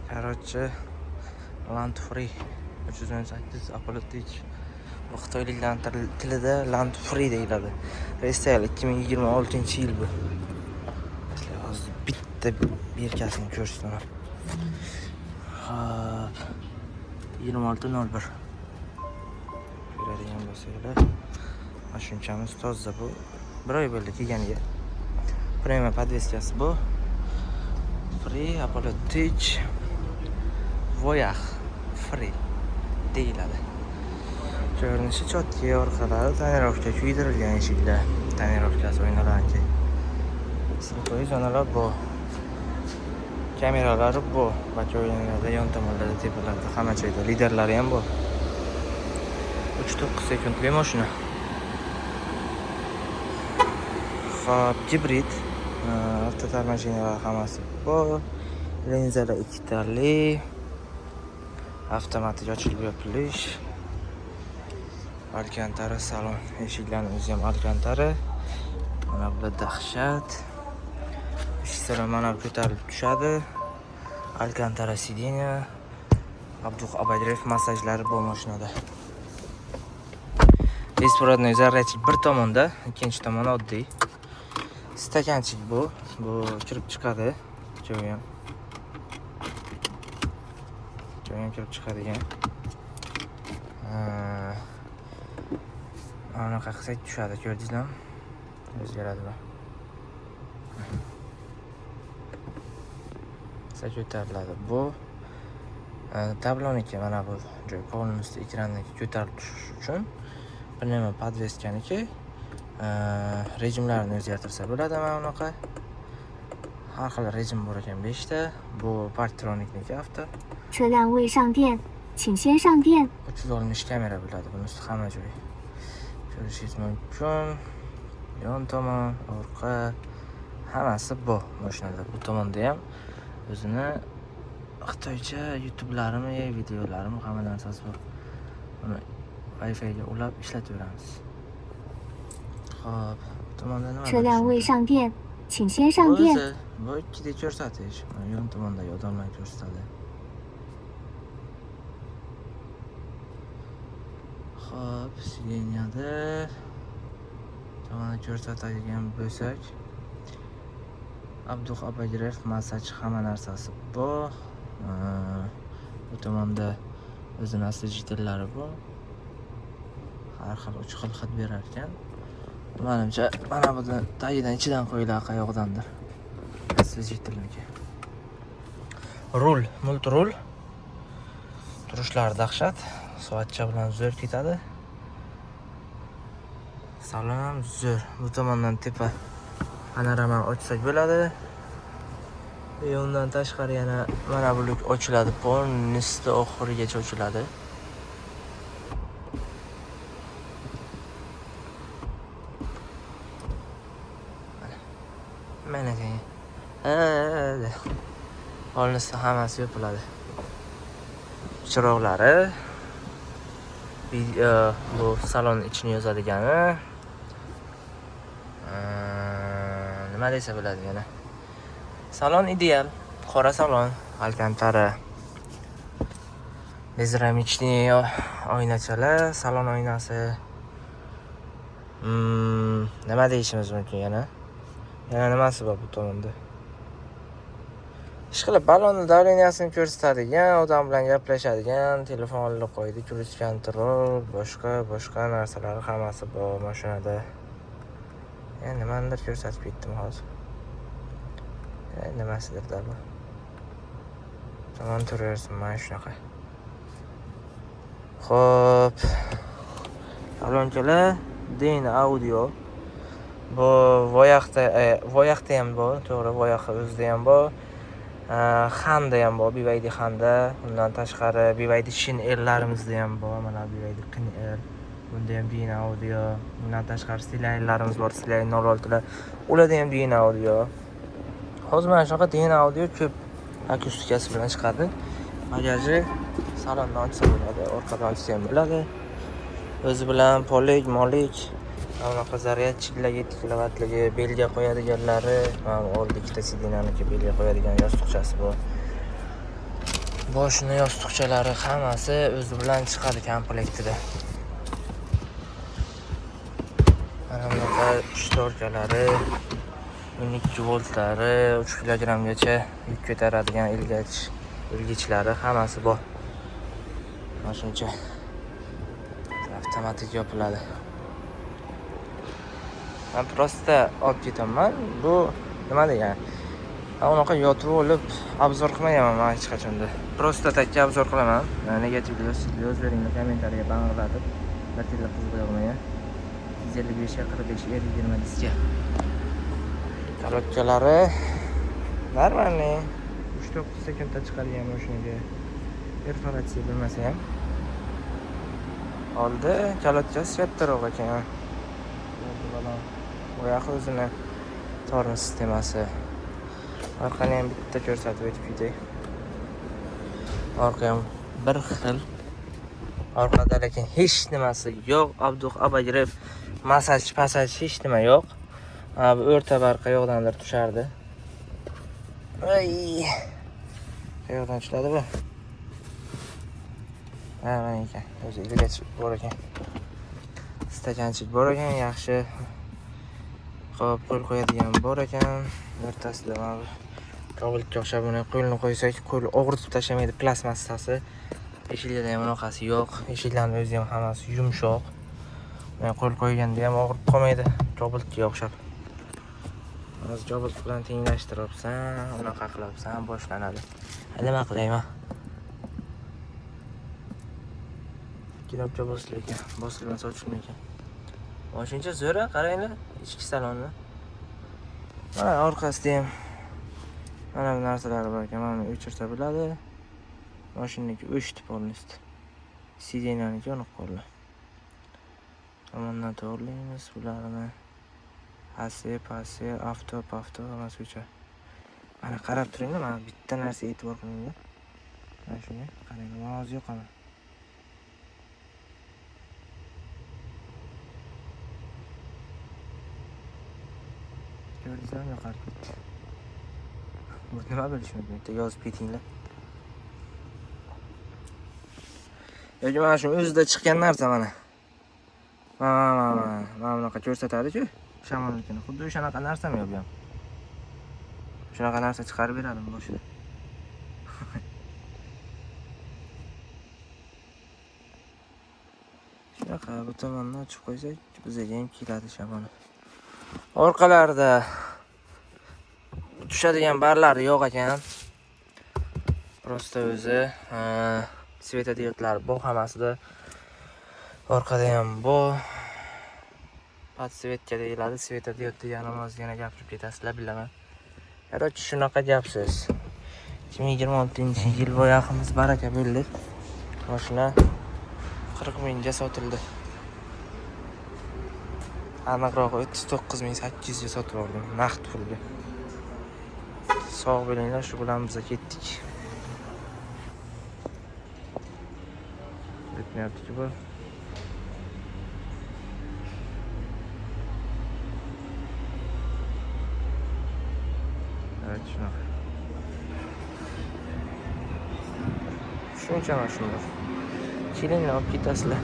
Короче, Land Free 318 Apollo-Tech. Bu Xitoyliklar tilida Land Free deyiladi. Restel 2026-yil bu. Hozir bitta berkasini ko'rsataman. Hop. 26:01. Ko'radigan bo'lsanglar, mashunchamiz toza bu. Bir oy bo'ldi kelganiga. Premium podveskasi bu. Free Apollo-Tech Voyage Free deyiladi. Ko'rinishi chotki, orqalari tonirovka kuydirilgan eshiklar. Tonirovkasi o'ynalanki. Simpoy zonalar bu. Kameralari bu. Bacha o'yinlarda yon tomonlarda, tepalarda, hamma joyda liderlari ham bu. 3-9 sekundli mashina. Hop, gibrid. Avtotar mashinalar hammasi bu. Linzalar ikkitali. Avtomatik ochilib yopilish. Alcantara salon, eshiklarning o'zi ham Alcantara. Mana bu dahshat. Eshiklar mana ko'tarilib tushadi. Alcantara sidenya. Abduh Abadrev massajlari bu mashinada. Besprodnoy zarrachik bir tomonda, ikkinchi tomoni oddiy. Stakanchik bu. Bu kirib chiqadi. Joyi ham kirib chiqadigan. Anaqa qilsak tushadi, ko'rdingizmi? O'zgaradi bu. Ko'tariladi bu. Tabloniki mana bu joy polностью ekranniki ko'tarilib tushish uchun bir nima podveskaniki rejimlarini o'zgartirsa bo'ladi. Mana bunaqa har xil rejim bor ekan 5 ta. Bu Parktronikniki avto. 车辆未上电，请先上电。 360 kamera bo'ladi bunisi hamma joy. Ko'rishingiz mumkin. Yon tomon, orqa hammasi bu mashinada. Bu tomonda ham o'zini Xitoycha YouTube'larimi, videolarimi hamma narsasi bor. Buni Wi-Fi ga ulab ishlataveramiz. Xo'p, bu tomonda nima? 车辆未上电，请先上电。 Bu ikkida ko'rsatish. Yon tomondagi odamlar ko'rsatadi. Xo'p, sidenyada tomonni ko'rsatadigan bo'lsak, Abduh Abadrev massaj hamma narsasi bu. Bu tomonda o'zini assistentlar bu. Har xil uch xil hid berar ekan. Menimcha mana bu tagidan ichidan qo'yilgan qayoqdandir. Assistentniki. Rul, multirul. Turishlar dahshat. Soatcha bilan zo'r ketadi. Salon ham zo'r. Bu tomondan tepa panoramani ochsak bo'ladi. Undan tashqari yana mana bu luk ochiladi. Polностью oxirigacha ochiladi. Mana keyin. Polностью hammasi yopiladi. Chiroqlari bu salon ichini yozadigani. Nima desa bo'ladi yana. Salon ideal, qora salon, Alcantara. Bezramichniy oynachalar, salon oynasi. Nima deyishimiz mumkin yana? Yana nimasi bor bu tomonda? Ishqilib balonni davleniyasini ko'rsatadigan, odam bilan gaplashadigan, telefon olib qo'ydi, cruise control, boshqa narsalar hammasi bor mashinada. Endi nimadir ko'rsatib ketdim hozir. Nimasidir bu. Tamam turaversin mana shunaqa. Xo'p. Salonchalar Dyn audio. Bu Voyage'da ham bor, to'g'ri, Voyage o'zida ham bor. Xanda ham bor, BYD Xanda. Undan tashqari BYD Shin L'arimizda ham bor. Mana BYD Qin L. Bunda ham Dyn audio. Undan tashqari Stilaylarimiz bor, Stilay 06 lar. Ularda ham Dyn audio. Hozir mana shunaqa Dyn audio ko'p akustikasi bilan chiqadi. Bagaji salondan ochsa bo'ladi, orqadan ochsa ham bo'ladi. O'zi bilan polik, molik, anaqa zaryadchiklar 7 kilovatligi, belga qo'yadiganlari, mana oldi ikkita sidinaniki belga qo'yadigan yostiqchasi bor. boshini yostiqchalari hammasi o'zi bilan chiqadi komplektida. Mana bunaqa shtorkalari, 12 voltlari, 3 kilogrammgacha yuk ko'taradigan ilgichlari hammasi bor. Mana shuncha avtomatik yopiladi. Men prosta olib ketaman. Bu nima degan? Unaqa yotib olib obzor qilmayman men hech qachonda. Prosta takka obzor qilaman. Negativ yoz beringlar kommentariya banglatib. Bir tilla qizib qo'ymayman. 255 ga 45 20 diska. Korotkalari normalniy 3-9 sekundda chiqadigan mashinaga. Perforatsiya bo'lmasa ham. Oldi kalotkasi kattaroq ekan. Oyoq o'zini tormoz sistemasi. Orqani ham bitta ko'rsatib o'tib ketay. Orqa ham bir xil. Orqada lekin hech nimasi yo'q. Abduq abagirib masaj hech nima yo'q. Bu o'rta barqa yo'qdandir tushardi. Ay. Yo'qdan tushadi bu. Mana ekan. O'zi ilgach bor ekan. Stakanchik bor ekan, yaxshi. Qo'l qo'yadigan bor ekan. O'rtasida mana kabelga o'xshab buni qo'lni qo'ysak, qo'l og'ritib tashlamaydi, plastmassasi. Eshiklarda ham bunaqasi yo'q. Eshiklarning o'zi ham hammasi yumshoq. Men qo'l qo'yganda ham og'rib qolmaydi, kabelga o'xshab. Hozir kabel bilan tenglashtiribsan, unaqa qilibsan, boshlanadi. Nima qilayman? Kinobcha bosilmasa ochilmaydi. Mashina zo'ra, qaranglar, ichki salonni. Mana orqasida ham mana bu narsalar bor ekan, mana o'chirsa bo'ladi. Mashinaniki o'chdi polnist. Sidenaniki yonib qoldi. Tomondan to'g'rilaymiz bularni. Pasi, avto hammasi o'cha. Mana qarab turinglar, mana bitta narsa e'tibor qilinglar. Mana shuni qarang, ovoz yo'q ham. Ko'rdingizmi, yo'qolib ketdi. Bu nima bo'lishmaydi, bitta yozib ketinglar. Yo'q, mana shu o'zida chiqqan narsa mana. Mana bunaqa ko'rsatadi-ku, shamolnikini. Xuddi o'shanaqa narsami yo'q bu ham? Shunaqa narsa chiqarib beradim boshida. Shunaqa bu tomondan ochib qo'ysak, bizga ham keladi shamol. Orqalarida tushadigan barlar yo'q ekan. Prosta o'zi svetodiodlar bor hammasida. Orqada ham bor. Podsvetka deyiladi. Svetodiod deganim ozgina gapirib ketasizlar, bilaman. Короче, shunaqa gapsiz. 2026-yil voyag'imiz baraka bo'ldi. Mashina 40 mingga sotildi. Aniqroq 39.800 ga sotib oldim, naqd pulga. Sog' bo'linglar, shu bilan biz ketdik. Bitmayapti-ku bu. Evet, shunaqa. Shuncha mashina. Kelinglar olib ketasizlar.